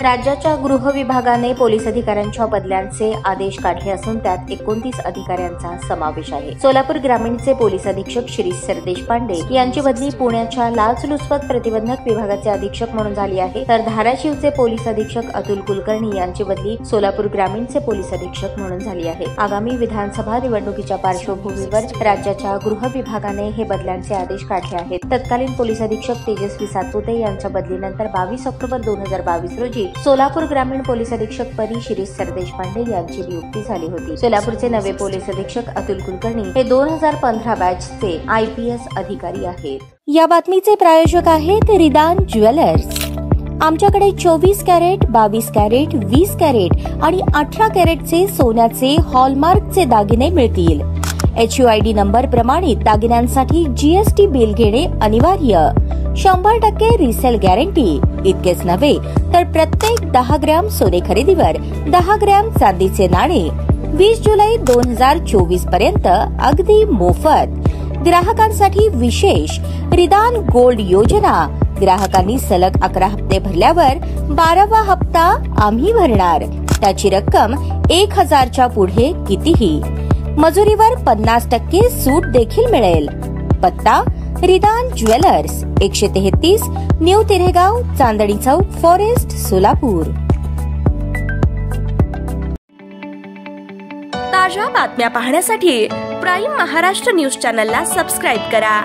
राज्याच्या गृह विभागाने पोलीस अधिकाऱ्यांच्या बदल्यांचे आदेश काढले असून त्यात 29 अधिकाऱ्यांचा समावेश आहे। सोलापूर ग्रामीणचे पोलीस अधीक्षक श्री सरदेश पांडे यांची बदली पुण्याच्या लाचलुचपत प्रतिबंधक विभागाचे अधीक्षक म्हणून झाली आहे, तर धाराशिवचे पोलीस अधीक्षक अतुल कुलकर्णी यांची बदली सोलापूर ग्रामीणचे पोलीस अधीक्षक म्हणून झाली आहे। आगामी विधानसभा निवडणुकीच्या पार्श्वभूमीवर राज्याच्या गृह विभागाने हे बदल्यांचे आदेश काढले आहेत। तत्कालीन पोलीस अधीक्षक तेजस्वी सातपुते यांच्या बदलीनंतर 22 ऑक्टोबर 2022 रोजी सोलापूर ग्रामीण पोलीस अधीक्षक पदी श्री सरदेश पांडे यांची नियुक्ती झाली होती। सोलापूरचे नवे पोलीस अधीक्षक अतुल कुलकर्णी हे 2015 बॅचचे IPS अधिकारी आहेत। या बातमीचे प्रायोजक आहेत रिदान ज्वेलर्स। आमच्याकडे 24 कॅरेट, 22 कॅरेट, 20 कॅरेट आणि 18 कॅरेटचे सोन्याचे हॉलमार्कचे दागिने मिळतील। HUID नंबर प्रमाणित दागिन्यांसाठी GST बिल घेणे अनिवार्य। 100% रिसेल गॅरंटी। इतकेच नव्हे तर प्रत्येक 10 ग्रॅम सोने खरेदीवर 10 ग्रॅम चांदीचे नाणे 20 जुलै 2024 पर्यंत अगदी मोफत। ग्राहकांसाठी विशेष रिदान गोल्ड योजना। ग्राहकांनी सलग 11 हप्ते भरल्यावर 12वा हप्ता आम्ही भरणार। त्याची रक्कम 1000च्या पुढे कितीही। मजुरीवर 50% सूट देखील मिळेल। पत्ता रिदान jewellers, 133 new तिरेगाव, Chandni Chowk, forest, Solapur. ताज्या बातम्या पाहण्यासाठी प्राईम महाराष्ट्र न्यूज चॅनलला सबस्क्राईब करा।